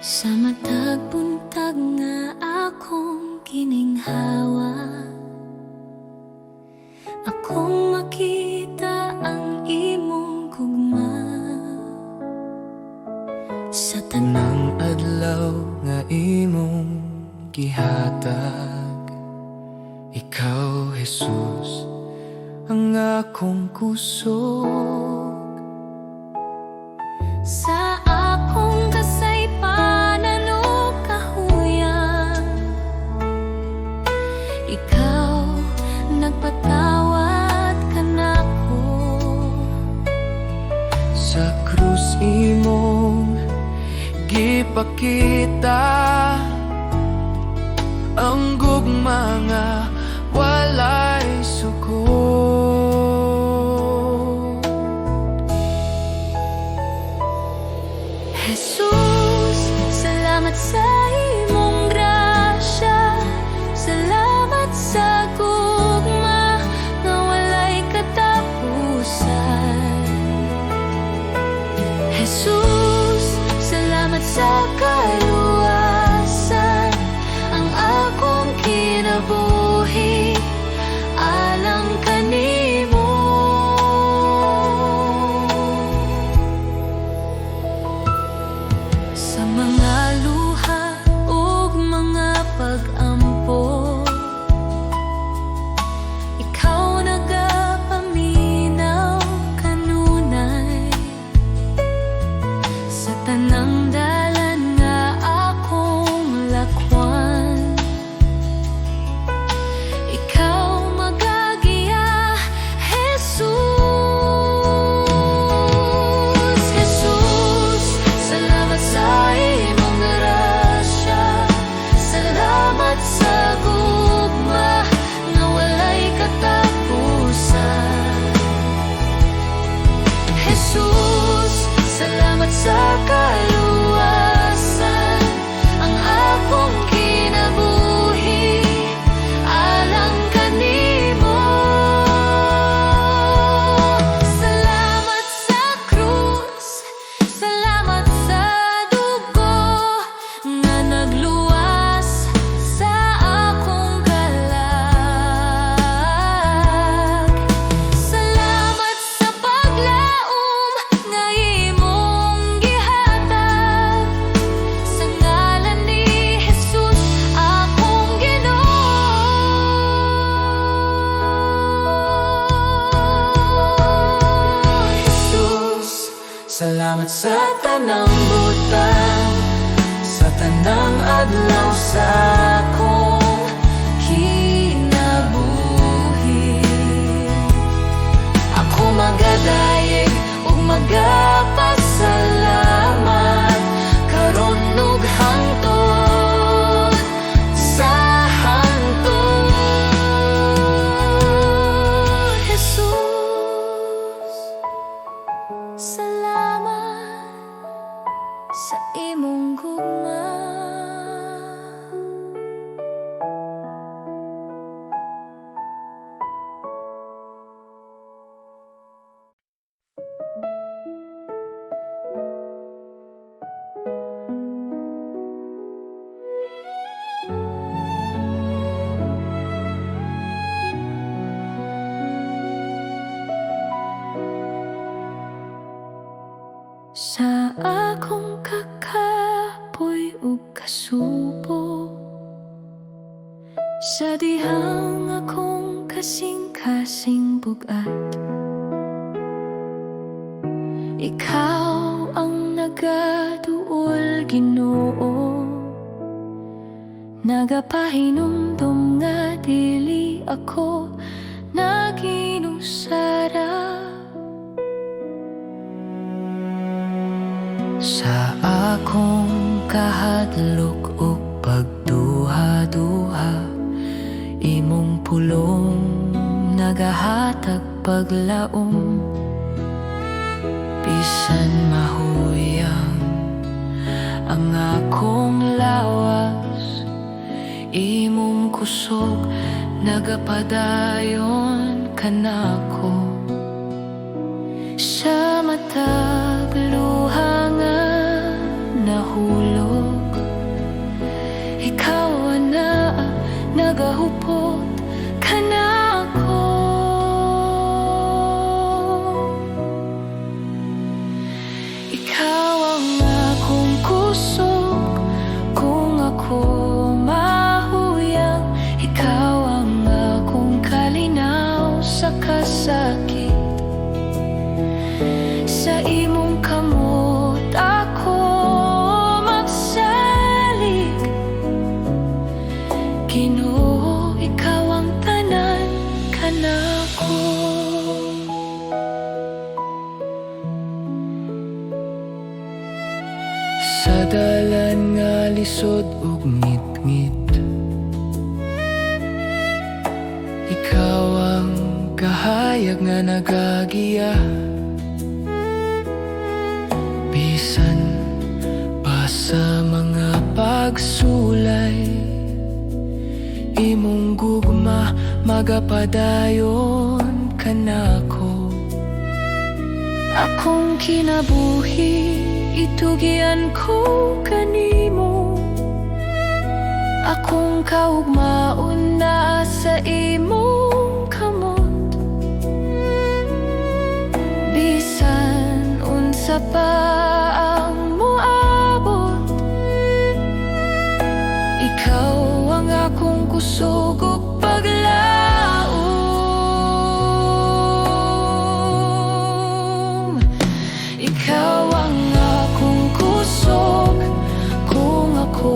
Sa matag buntag nga akong gininhawa, akong makita ang imong gugma. Sa Tanang adlaw nga imong gihatag, ikaw Jesus ang akong kusog. sa akong kasaypanan o kahuyan, ikaw nagpatawad ka nako. Sa krus imong gipakita ang gugma nga walay suko. Jesus, salamat sa imong grasya, salamat sa gugma nga walay katapusan. Jesus, salamat sa kaluwasan, ang akong kinabuhi alang kanimo. Sa mga luha ug mga pag-ampo, ikaw nagapaminaw kanunay. Sa tanang dalan nga akong lakwan, ikaw magagiya, Jesus. Jesus, salamat sa imong grasya, salamat sa gugma nga walay katapusan. Jesus, salamat sa kaluwasan, ang akong kinabuhi alang kanimo. Salamat sa krus, salamat sa dugo nga nagluwas sa akong kalag. Salamat sa paglaom nga imong gihatag, sa ngalan ni Jesus akong Ginoo. Jesus, salamat sa tanang butang, sa tanang adlaw sa akong kinabuhi. Ako magadayeg ug magapasalamat karon ug hangtod sa hangtod. Jesus, salamat sa imong gugma. Sa akong kakapoy ug kasubo, sa dihang akong kasing-kasing bugat, ikaw ang nagaduol, Ginoo. Nagapahinumdum nga dili ako naginusara. Sa akong kahadlok ug pagduha-duha, imong pulong nagahatag paglaom. Bisan mahuyang ang akong lawas, imong kusog nagapadayon kanako. Sa matag luha nga nahulog, ikaw na nagahupot ka na ako. Ikaw ang akong kusog kung ako mahuyang. Ikaw ang akong kalinaw sa kasakit. Sa imong kamot ako magsalig. Ginoo, ikaw ang tanan kanako. Sa dalan nga lisod ug ngit-ngit, ikaw ang kahayag nga nagagiya. Bisan pa sa mga pagsulay, imong gugma magapadayon kanako. Akong kinabuhi, itugian ko kanimo. Akong kaugmaon na sa imong kamot. Bisan unsa pa ang moabot, ikaw ang akong kusog ug paglaom. Ikaw ang akong kusog kung ako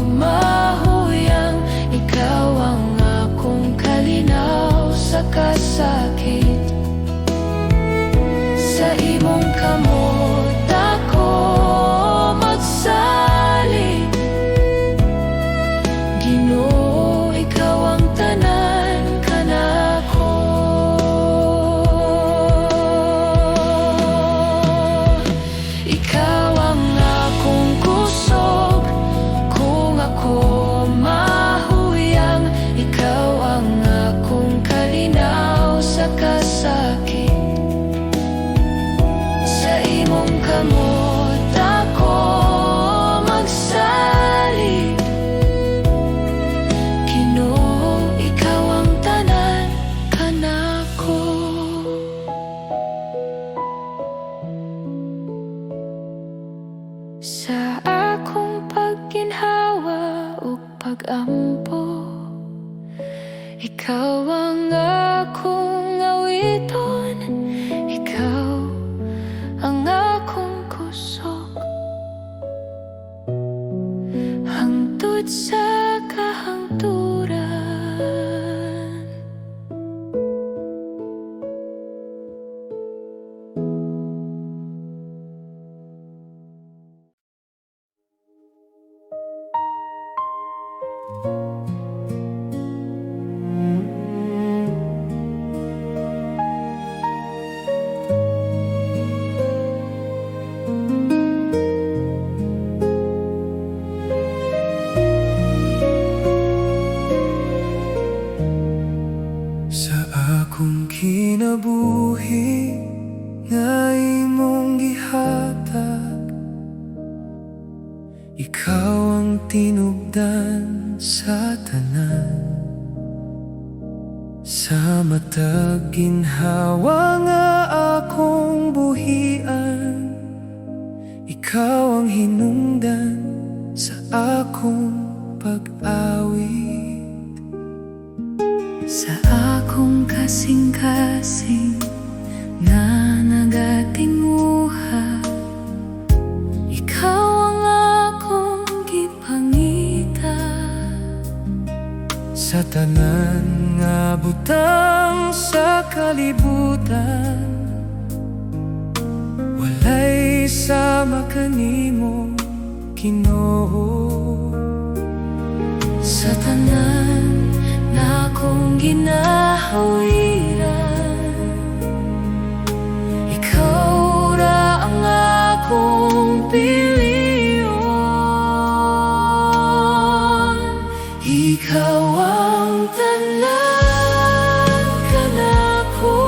mahuyang. Ikaw ang akong kalinaw sa kasakit. Sa imong kamot ako magsalig. Ginoo, ikaw ang tanan kanako. Ikaw ang akong kusog kung ako mahuyang. Ikaw ang akong kalinaw sa kasakit. Sa imong kamot ako magsalig. Ginoo, ikaw ang tanan kanako. Sa akong pagginhawa ug pag-ampo, ikaw ang akong awiton. Ikaw ang akong kusog hangtod sa kahangturan. Sa akong kinabuhi nga imong gihatag, ikaw ang tinubdan sa tanan. Sa matag ginhawa nga akong buhian, ikaw ang hinungdan sa akong pag-awit. Sa akong kasing-kasing na nagatinguha, ikaw ang akong gipangita. Sa tanan nga butang sa kalibutan, walay sama kanimo, Ginoo. Sa tanan na akong ginahawiran, ikaw ra ang akong piliyon. Ikaw ang tanan kanako.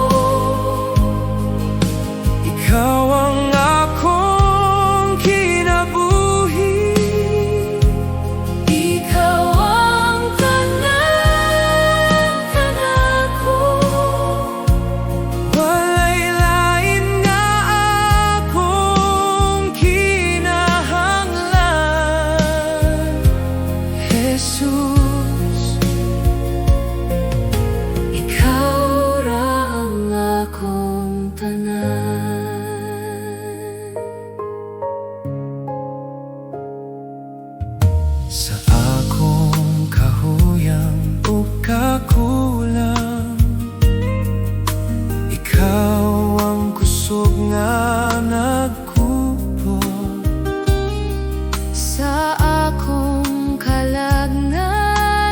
Ikaw ang akong kinabuhi. Ikaw sa akong kahuyang o kakulang. Ikaw ang kusog nga nagkupo Sa akong kalag nga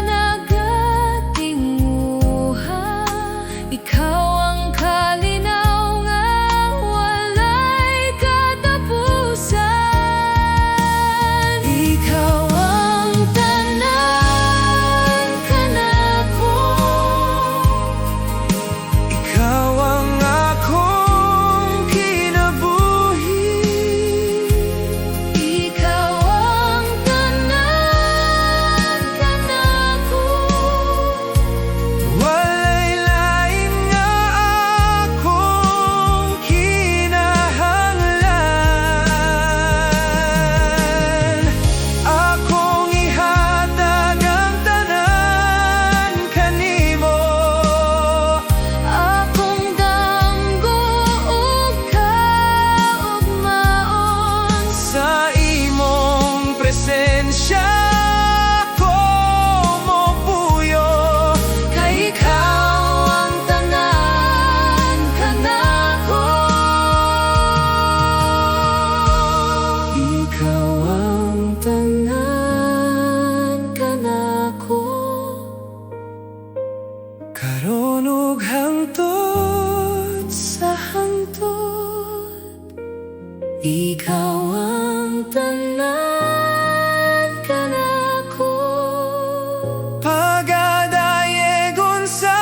nagatinguha, ikaw ang kalinaw nga walay katapusan. Ikaw ang tanan kanako, ikaw ang akong kinabuhi. ikaw ang tanan kanako. Walay lain nga akong kinahanglan. Akong ihatag ang tanan kanimo. Akong damgo ug kaugmaon, Sa imong presensya ko mopuyo. kay ikaw ang tanan kanako. Ikaw ang Tanan kanako. karon ug hangtod Sa hangtod, ikaw ang tanan kanako. pagadayegon sa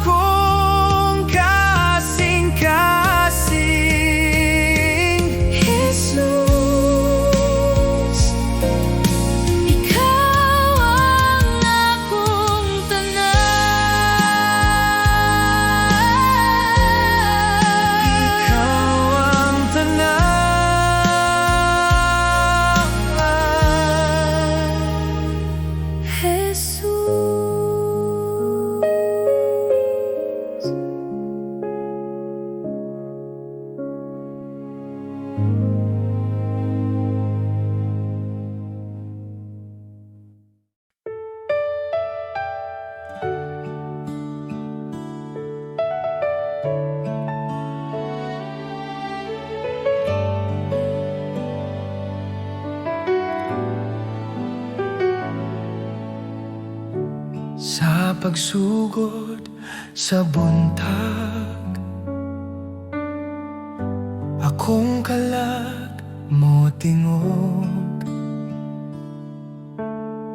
akong kasing-kasing. Jesus, ikaw ang akong tanan. Ikaw ang tanan. Jesus. Sa pagsugod sa buntag, akong kalag mo tingog.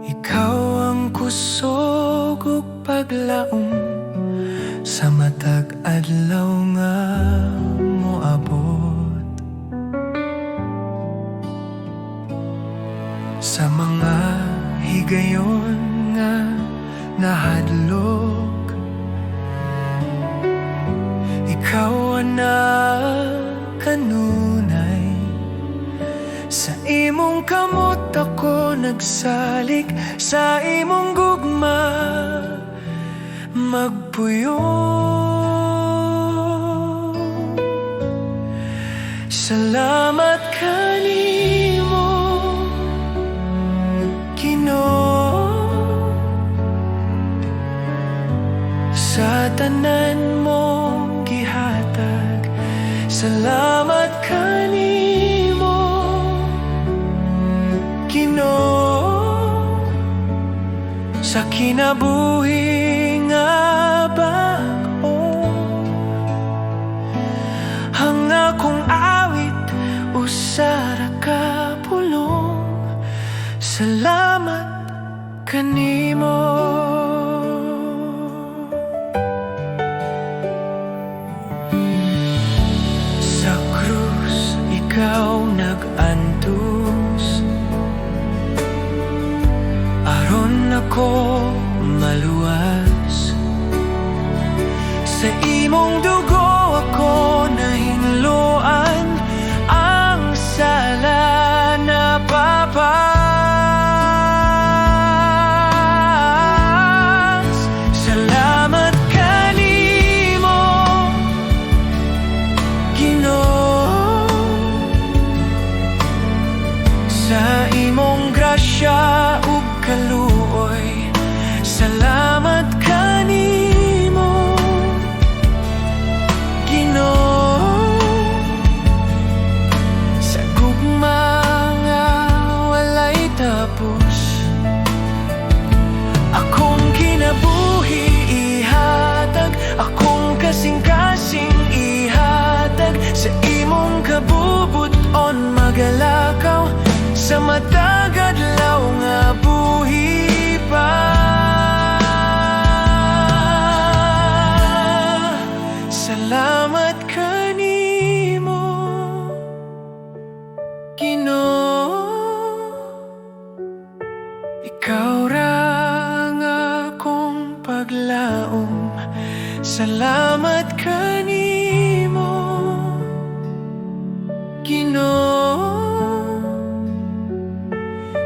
Ikaw ang kusog ug paglaom sa matag adlaw nga moabot. Sa mga higayon nga nahadlok, ikaw ana kanunay. Sa imong kamot ako nagsalik, sa imong gugma magpuyo. Salamat kanimo, Ginoo, sa tanan mong gihatag. Salamat kanimo, Ginoo, sa kinabuhi nga bag-o. Ang akong awit usara ka pulong. Salamat kanimo. Sa krus ikaw nag-antos, aron ako maluwas. Sa imong dugo ako nahinluan, ang sala na papa. kaluoy. Salamat kanimo, Ginoo, sa gugma nga walay tapos. Akong kinabuhi ihatag, akong kasing-kasing ihatag sa imong kabubuton. Magalakaw sa matag adlaw nga buhi pa. Salamat kanimo, Ginoo, ikaw ra nga akong paglaom. Salamat kanimo, Ginoo,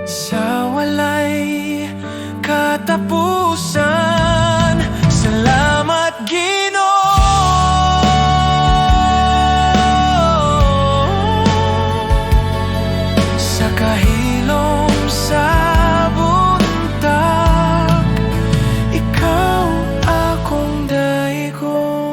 sa walay katapusan. Salamat Ginoo, sa kahilom sa buntag, ikaw akong daigon.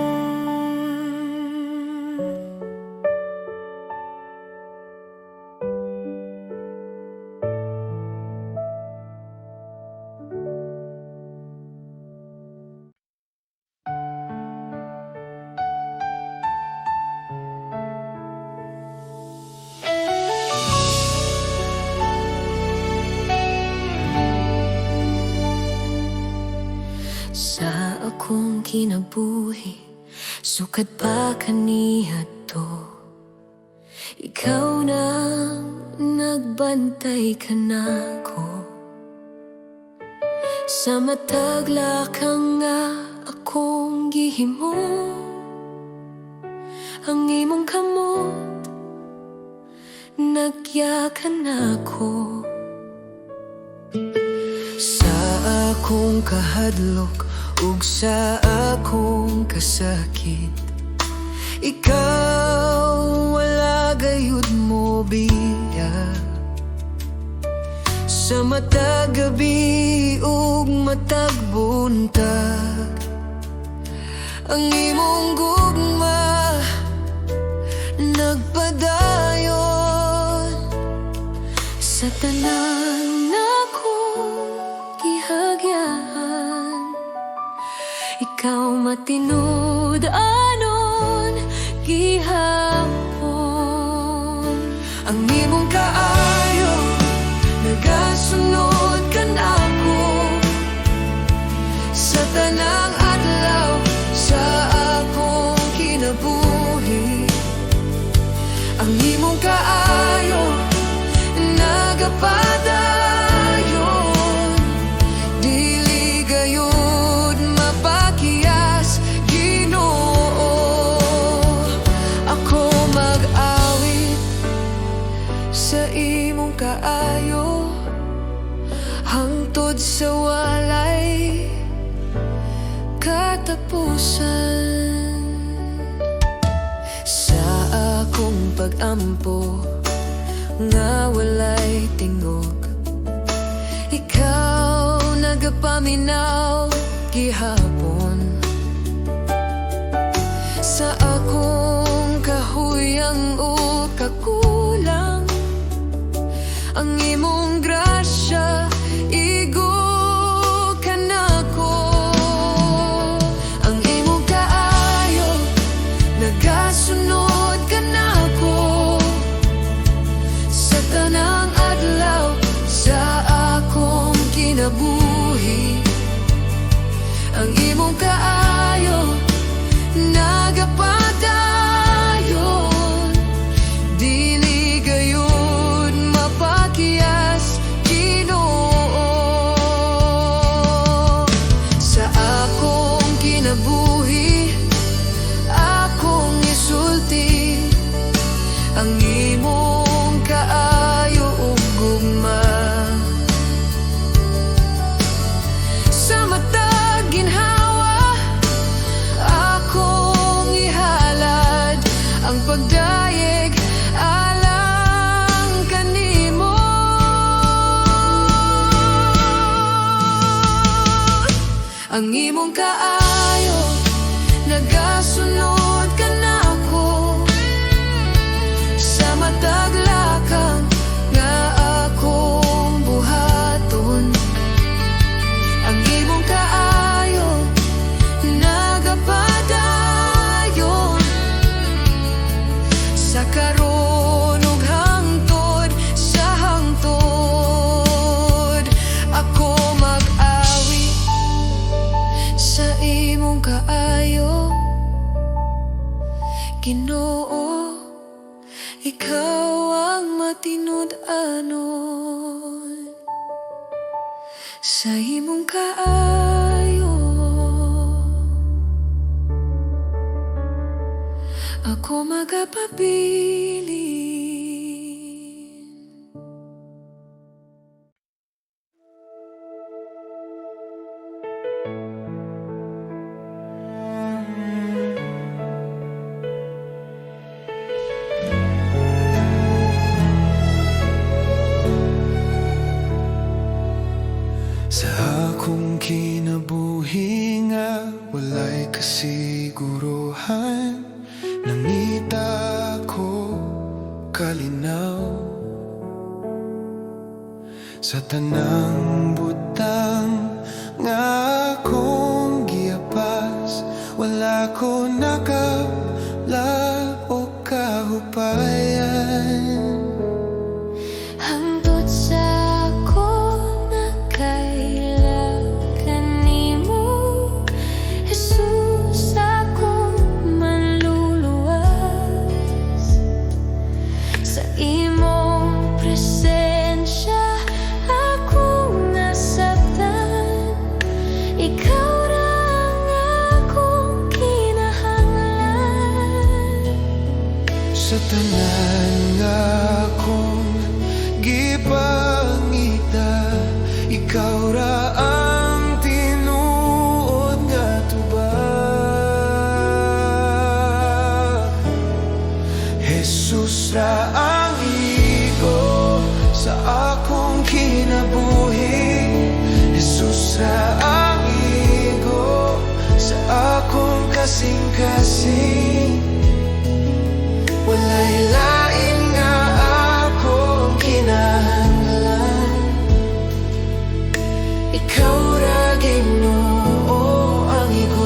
Sa akong kinabuhi, sukad pa kaniya to. Ikaw na nagbantay ka nako. Sa matagla ka nga akong gihimo, ang imong kamot nagyakan ako. Sa akong kahadlok ug sa akong kasakit, ikaw wala gayud mo biya. Sa matag gabi ug matag buntag, ang imong gugma nagpadayon. Sa tanan akong gihagyahan, ikaw matinud anon gihapon. Ang imong kaayo nagasunod ka nako sa tanang adlaw sa akong kinabuhi. Ang imong kaayo nagapadayon, dili gayud mapakiyas, Ginoo. Ako mag-awit sa imong kaayo hangtod sa walay katapusan. Sa akong pag-ampo nga walay tingog, ikaw nagapaminaw gihapon. Sa akong kahuyang o kakulang, ang imong grasya igo ka nako. Ang imong kaayo nagasunod ka nako sa tanang adlaw sa akong kinabuhi. Ang imong kaayo nagapadayon, dili gayud mapakiyas, Ginoo. ang imong kaayo, nagasunod ka na ako sa matag lakang nga akong buhaton. Ang imong kaayo, nagapadayon sa karon ug hangtod sa hangtod. Ako mag-awi sa imong kaayo, Ginoo, ikaw ang matinud-anon. Sa imong kaayo, ako magapabilin. Sa akong kinabuhi nga walay kasiguruhan, nangita ko kalinaw sa tanang butang nga akong giapas. Wala ko nakabla o kahupayan. Hangtod sa ako nakailakan nimo, Jesus, akong manluluwas. Sa imong presensya akong nasabtan. Ikaw ra ang akong kinahanglan. Sa tanan nga akong gipangita, ikaw ra ang tinuod nga tubag. Jesus ra ang igo sa akong kinabuhi. Jesus ra ang igo sa akong kasing-kasing. Walay lain nga akong kinahanglan. Ikaw ra Ginoo ang igo.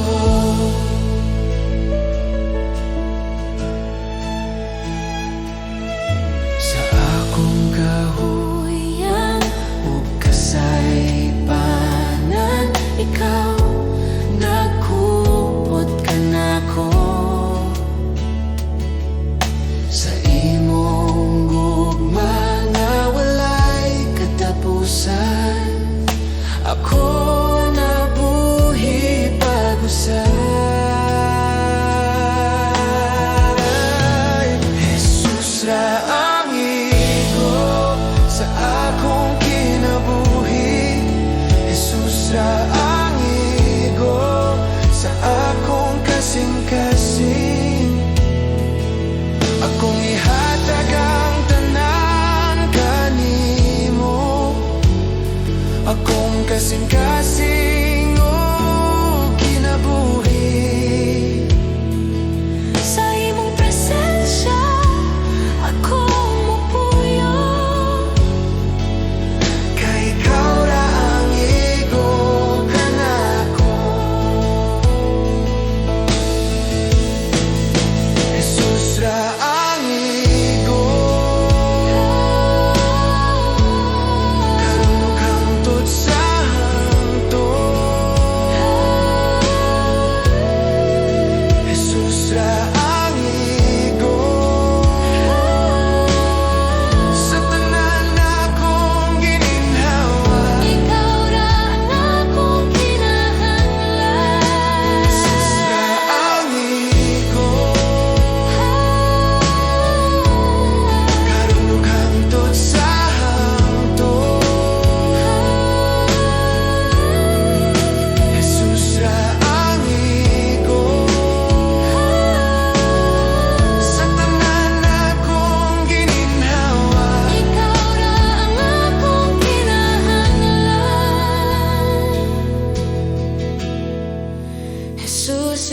Sa akong kahuyang ug kasaypanan, ikaw nagkupot ka nako.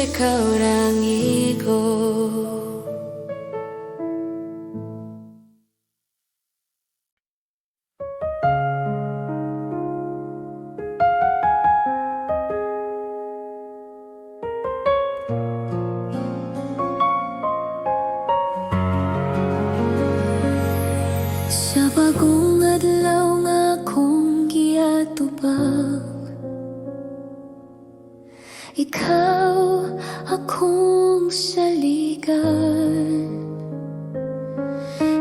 ikaw lang igo. Sa bagong adlaw nga akong giatubang, ikaw akong saligan.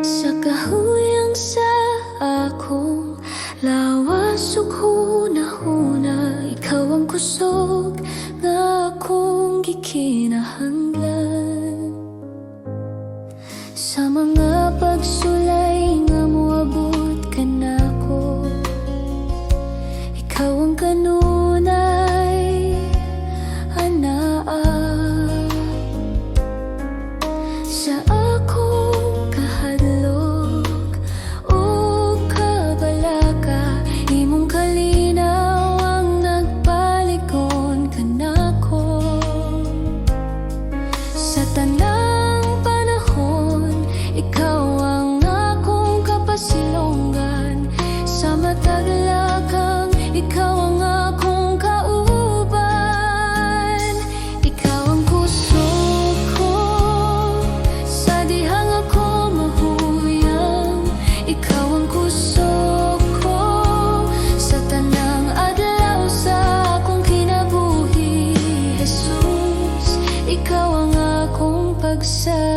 Sa kahuyang sa akong lawas ug hunahuna, ikaw ang kusog nga akong gikinahanglan. Sa mga pagsulay nga moabot ka nako, ikaw ang kanunay anaa. Sa akong kahadlok o kabalaka, imong kalinaw ang nagpaligon ka nako. Sa tanang panahon, ikaw ang akong kapasilongan. Sa matag lakang, ikaw ang akong kauban. Ikaw ang kusog ko sa dihang ako mahuyang. Ikaw ang kusog ko sa tanang adlaw sa akong kinabuhi. Jesus, ikaw ang akong pagsalig.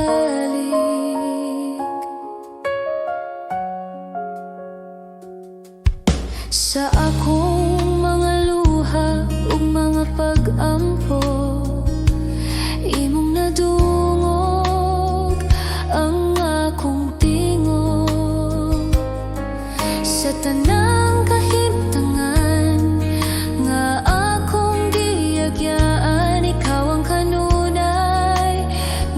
Sa akong mga luha ug mga pag-ampo, imong nadungog ang akong tingog. Sa tanang kahimtangan nga akong giyagyaan, ikaw ang kanunay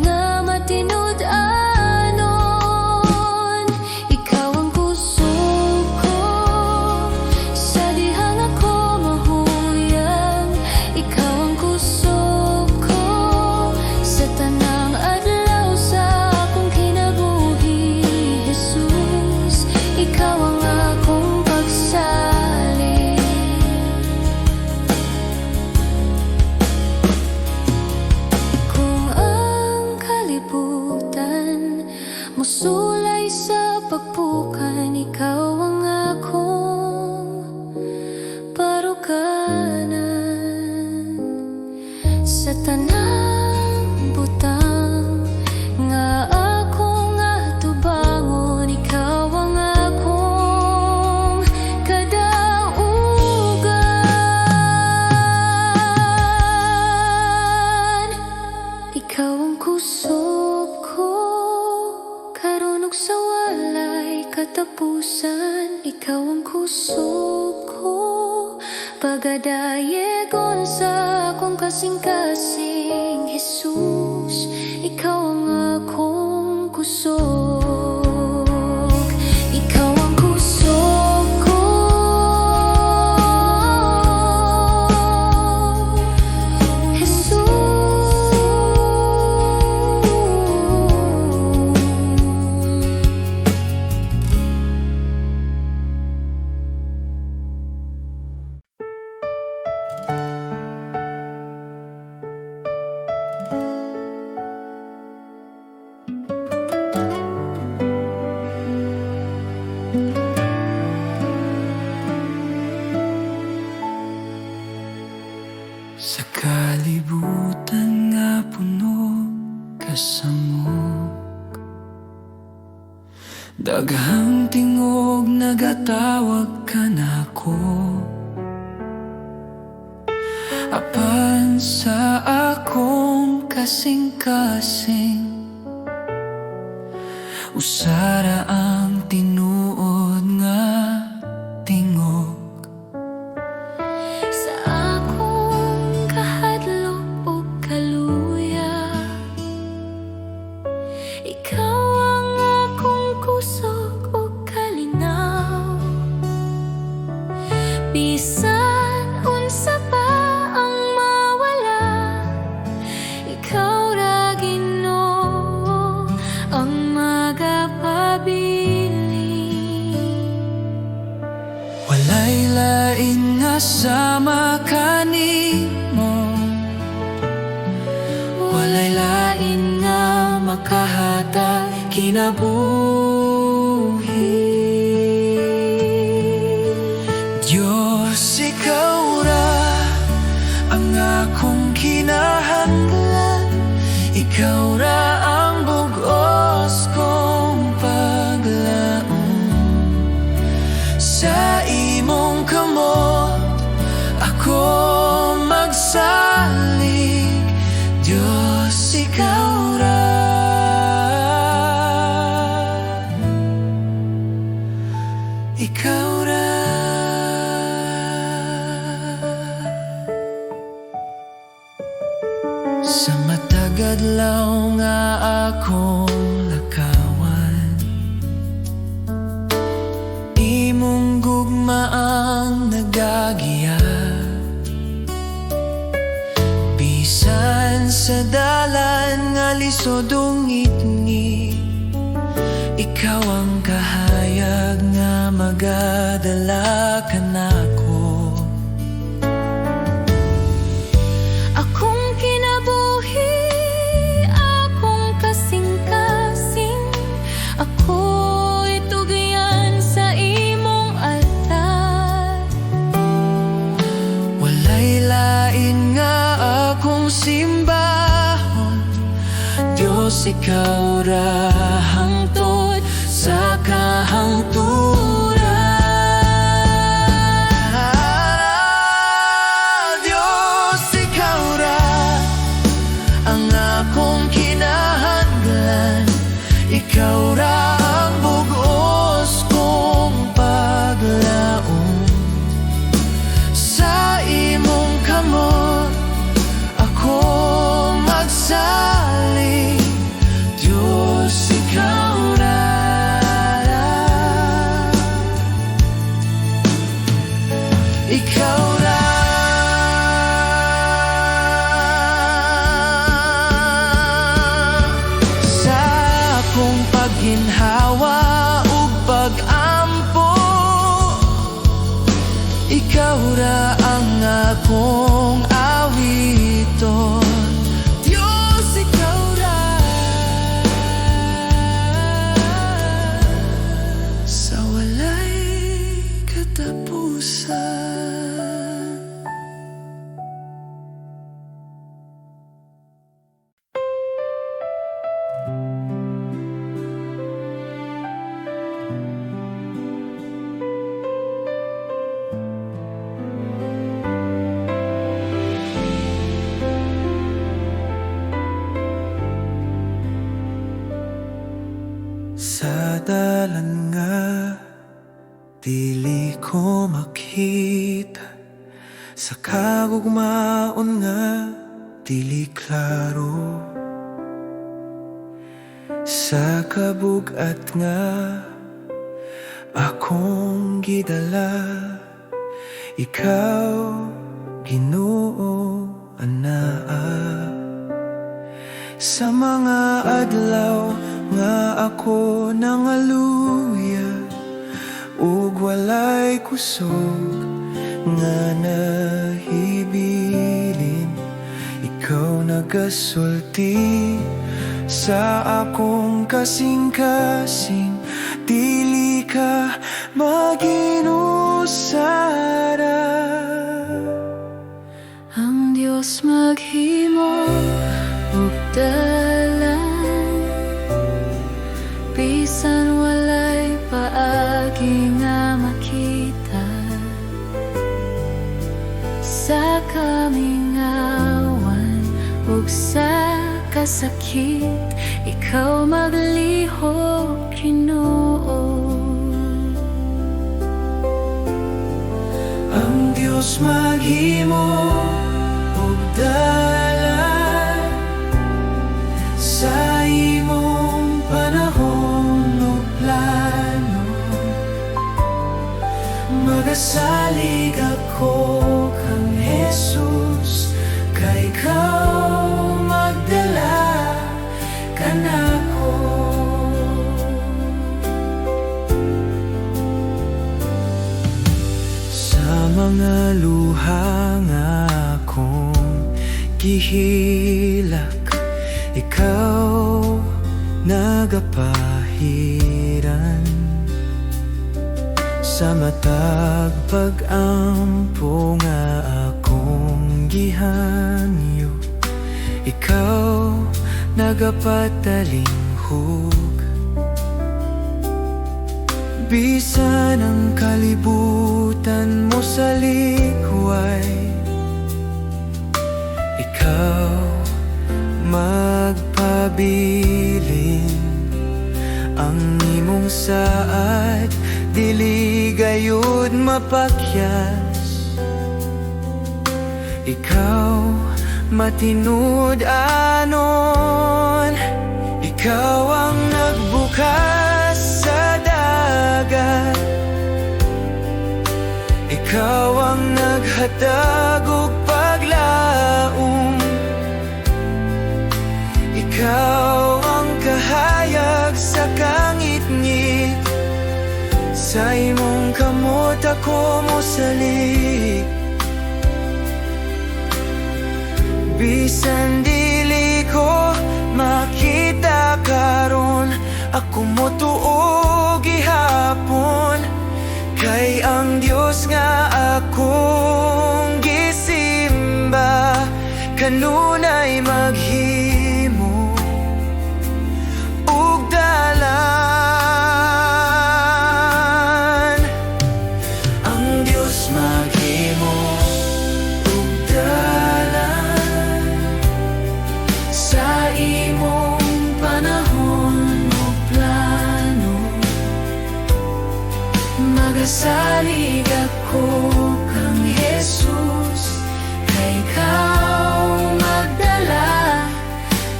nga matinud-anon. Ikaw ang kusog ko sa dihang ako mahuyang. Ikaw ang kusog ko sa tanang adlaw sa akong kinabuhi. Jesus, ikaw ang akong pagsalig. Kung ang kalibutan musulay sa pagpukan, ikaw ang akong paruganan. Sa tanang butang nga akong atubangon, ikaw ang akong kadaugan. Ikaw ang kusog ko karon ug sa walay katapusan. Ikaw ang kusog ko pagadayegon sa akong kasing-kasing. Jesus, ikaw ang akong kusog. Ikaw ang kusog ko. Jesus, Sa kalibutan nga puno kasamok, daghang tingog nagatawag ka nako. Apan sa akong kasing-kasing, usara ang tinuod nga tingog. sa akong kahadlok ug kaluya, ikaw ang akong kusog ug kalinaw. Bisan unsa pa ang mawala, Walay lain nga sama kanimo, walay lain nga makahatag kinabuhi. Diyos, ikaw ra ang akong kinahanglan, ikaw ra ang bugos kong paglaom. Sa imong kamot ako magsalig, Diyos, ikaw ra. Ikaw ra. Sa matagadlaw nga akong lakawan, imong gugma ang nagagiya. Bisan sa dalan nga lisod ungit-ngit, ikaw ang kahayag nga magadala kanako. Akong kinabuhi, akong kasing-kasing, ako'y tugyan sa imong altar. Walay lain nga akong simbahon, Diyos, ikaw ra hangtod sa kahangturan. Diyos, ikaw ra ang akong kinahanglan, ikaw ra ang bugos kong paglaom. Sa imong kamot ako magsalig, Diyos, ikaw ra. Ikaw ra. Sa akong pagginhawa ug pag-ampo, ikaw ra ang akong awiton. Diyos, ikaw ra. Sa walay katapusan. Sa dalan nga dili ko makita, sa kagugmaon nga dili klaro, sa kabugat nga akong gidala, ikaw Ginoo anaa. Sa mga adlaw nga ako nangaluya ug walay kusog nga nahibilin, ikaw nagasulti sa akong kasing-kasing, dili ka maginusara. Ang Diyos maghimo ug dalan, bisan walay paagi nga makita. Sa kamingawan ug sa kasakit, ikaw maglihok, Ginoo. Ang Diyos maghimo ug dalan, sa imong panahon ug plano, magasalig ako kang Jesus, kay ikaw magdala kanako. mga luha nga akong gihilak, ikaw nagapahiran. Sa matag pag-ampo nga akong gihanyo, ikaw nagapatalinghog. Bisan ang kalibutan mo sa likway, ikaw magpabilin. Ang imong saad dili gayud mapakyas, ikaw matinud anon. Ikaw ang nagbukas sa dagat, ikaw ang naghatag og paglaom, ikaw ang kahayag sa kangit-ngit. Sa imong kamot ako mosalig, bisan dili ko makita karon, ako motuo gihapon. Kay ang Dios nga akong gisimba, kanunay maghimo ug dalan. Ang Dios maghimo ug dalan sa imong panahon ug plano. Magasalig ako kang Jesus, kay ikaw magdala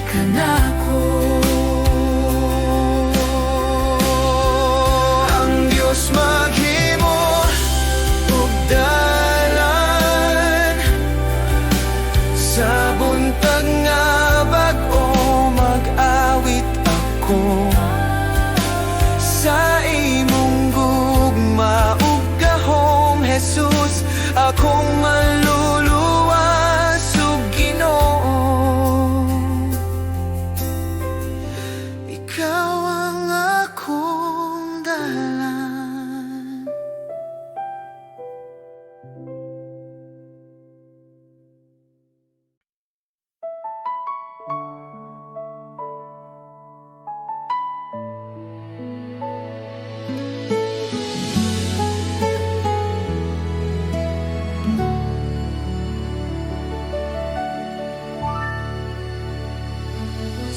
kanako. Ang Diyos maghimo ug dalan sa buntag nga bag-o, mag-awit ako sa imong gugma ug gahom, Jesus. Akong maluluwas ug Ginoo, ikaw ang akong dalan.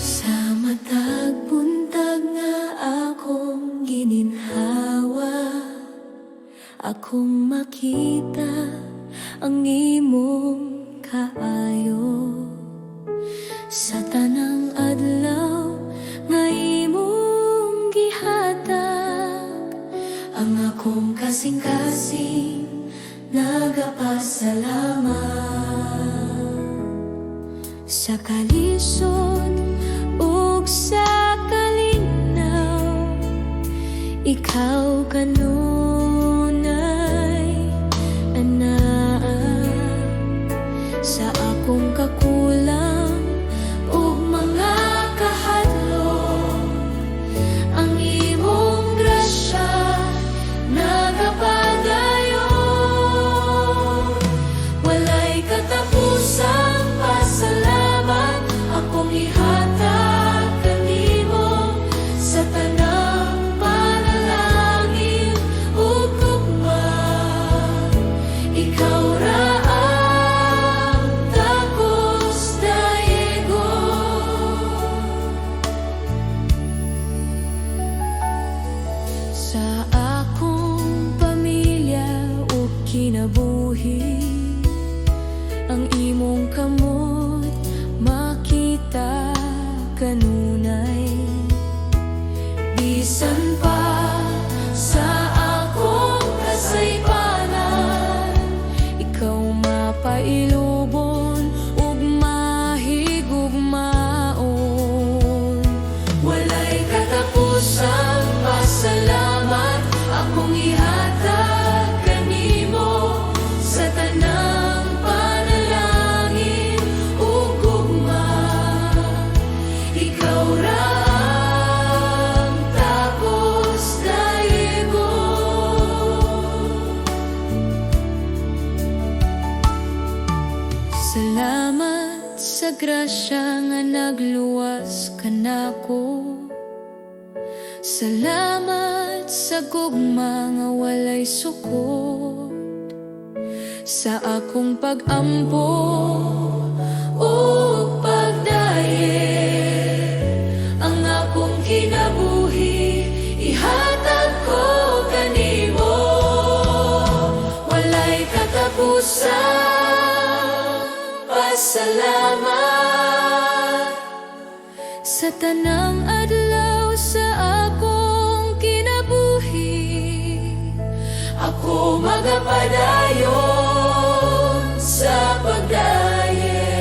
Sa matag buntag nga akong gininhawa, akong makita ang imong kaayo. Sa tanang adlaw nga imong gihatag, ang akong kasing-kasing nagapasalamat. Sa kalisod ug sa kalinaw, ikaw kanunay anaa. Sa akong kakulang ug mga kahadlok, ang imong grasya nagapadayon. Walay katapusang pasalamat akong ihatag kanimo sa tanang panalangin ug Salamat sa grasya nga nagluwas kanako. Salamat sa gugma nga walay sukod sa akong pag-ampo o pagdaye. Ang akong kinabuhi ihatag ko kanimo, walay katapusan. Pasalamat sa tanang adlaw sa akong kinabuhi. Ako magapadayon sa pagdaye.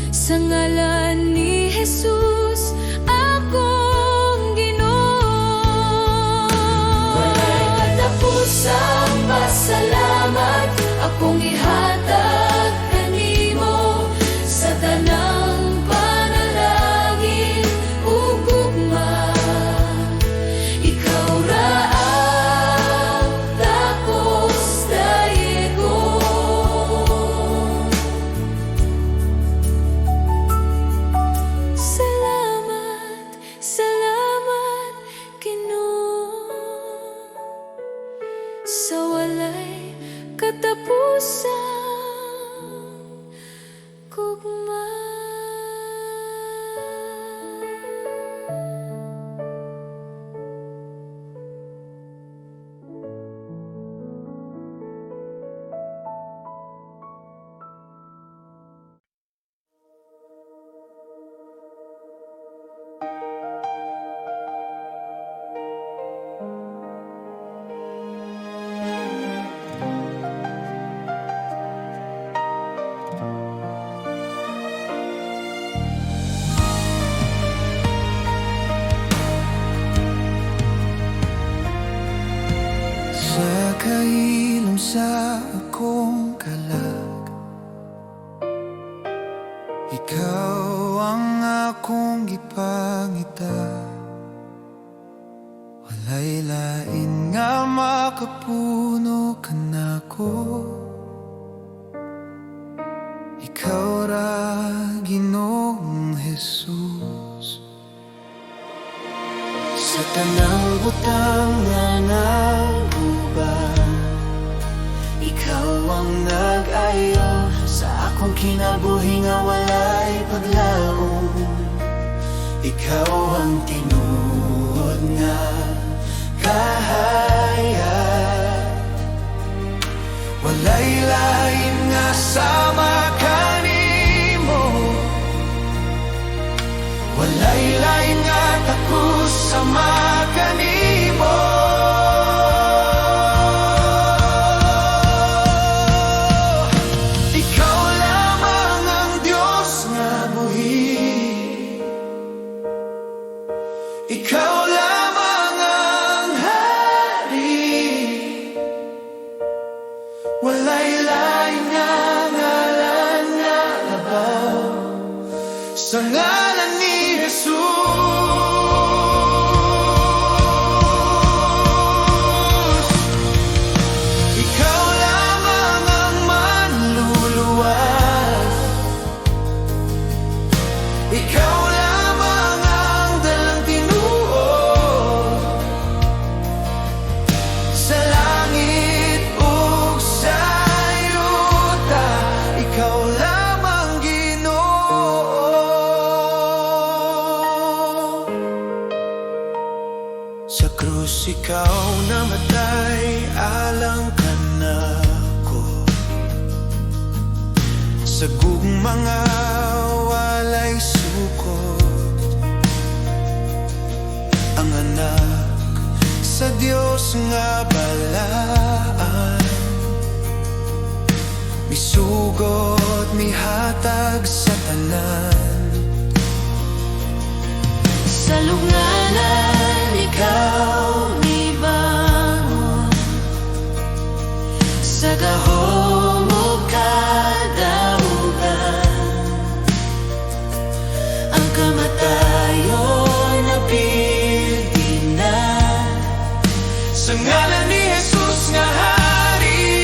Sa ngalan ni Jesus akong Ginoo, walay katapusang pasalamat akong ihatag kanimo sa tanang panalangin ug gugma. Ikaw ra ang takos dayegon. Salamat, salamat Ginoo, sa walay katapusang gugma. Sa kailom sa akong kalag, ikaw ang akong gipangita. Walay lain nga makapuno ka nako. Ikaw ra Ginoong Jesus. Sa tanang butang nga naguban, ikaw ang nag-ayo sa akong kinabuhi nga walay paglaom. Ikaw ang tinuod nga kahaya, walay lain nga sama kanimo, walay lain nga takus sama kanimo. Ikaw lamang ang Diyos nga buhi, ikaw lamang ang hari, walay lain nga ngalan nga labaw sa ngalan ni Jesus. Ikaw lamang ang manluluwas, ikaw lamang ang dalang tinuod sa langit ug sa yuta. Ikaw lamang Ginoo. Sa krus ikaw namatay alang kanako, sa gugma nga walay sukot. Ang anak sa Dios nga balaan, misugot mihatag sa tanan. Sa lugnanan ikaw nibangon, sa gahom ug kadaugan. Ang kamatayon napildi na Sa ngalan ni Jesus nga hari,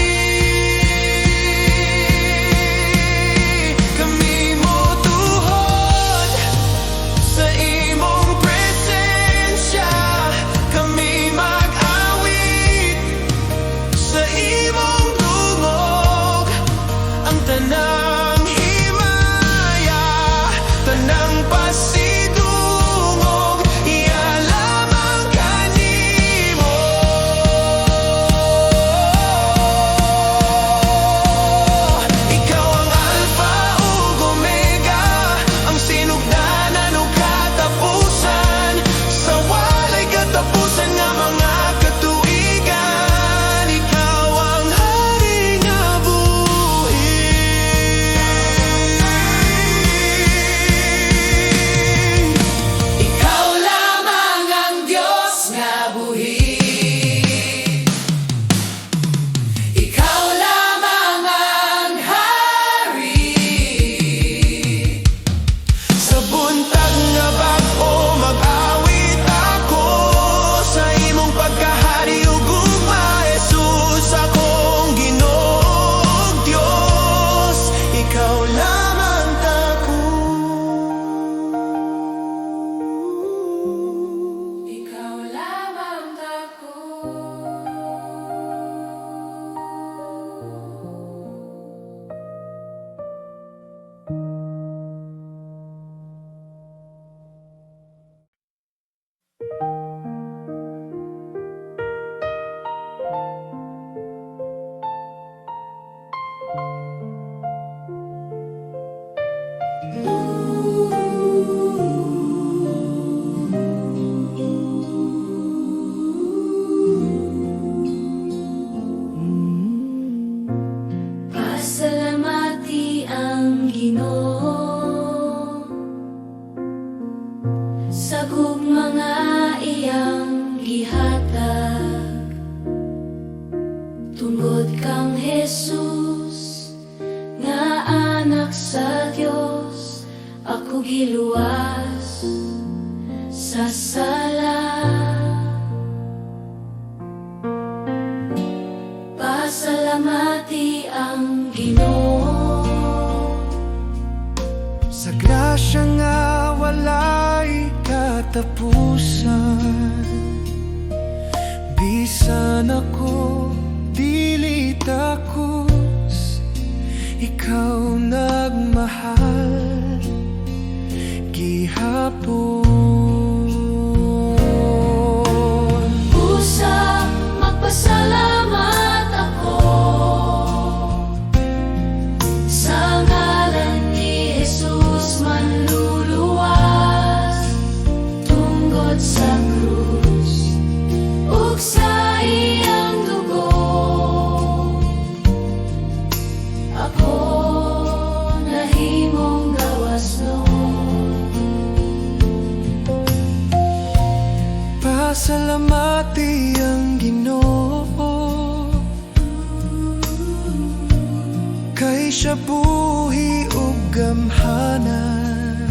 Tungod kang Jesus, nga anak sa Dios, ako giluwas sa sala. Pasalamati ang Ginoo Sa grasya nga walay katapusan, bisan ako dili takos, ikaw nagmahal gihapon. Busa magpasalamat ako sa ngalan ni Jesus manluluwas tungod sa krus ug sa iyang dugo. Ako nahimong gawas noon. Pasalamati ang Ginoo, kay siya buhi ug gamhanan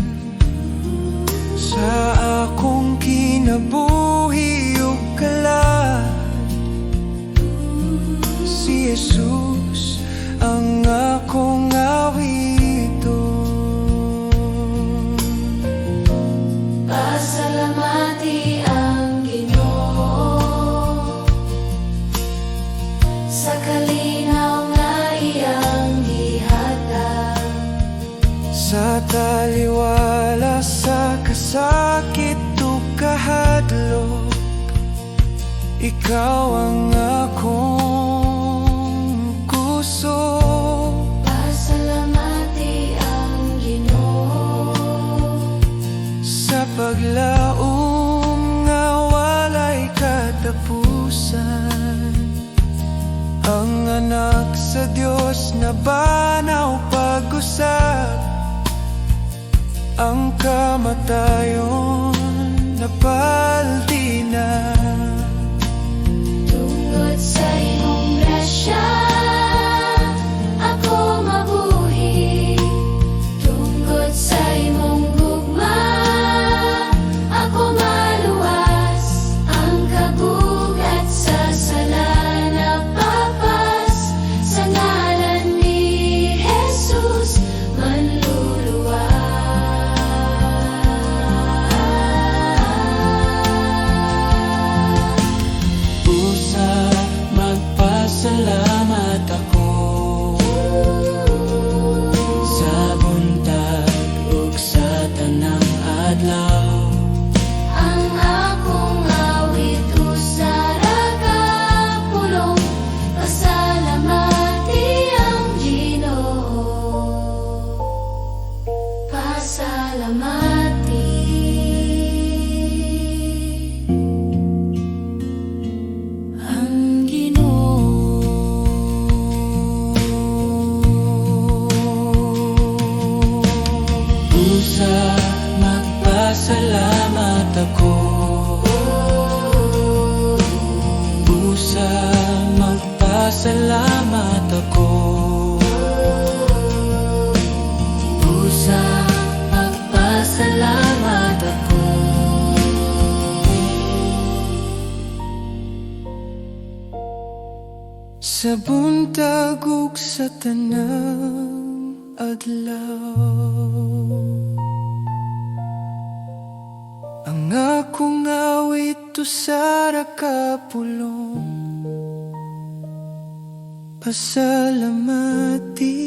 sa akong kinabuhi ug kalat. Si Jesus ang akong awiton. Pasalamati ang Ginoo sa kalinaw nga iyang gihatag. Sa taliwala sa kasakit ug kahadlok, ikaw ang akong gusto. Pasalamati ang Ginoo Sa paglaom nga walay katapusan, ang anak sa Dios na banaw pag-usab, ang kamatayon napaldi na. tungod sa imong grasya ako mabuhi. Tungod sa imong gugma ako maluwas. Ang kabugat sa sala napapas sa ngalan ni Jesus manluluwas. Busa magpasalamat ako sa buntag ug sa tanang adlaw. Ang akong awit usara ka pulong. Pasalamati ang Ginoo. Pasalamati ang Ginoo. Busa magpasalamat ako. Busa magpasalamat ako. Busa magpasalamat ako. Sa buntag ug sa tanang adlaw, ang akong awit usara ka pulong. Pasalamati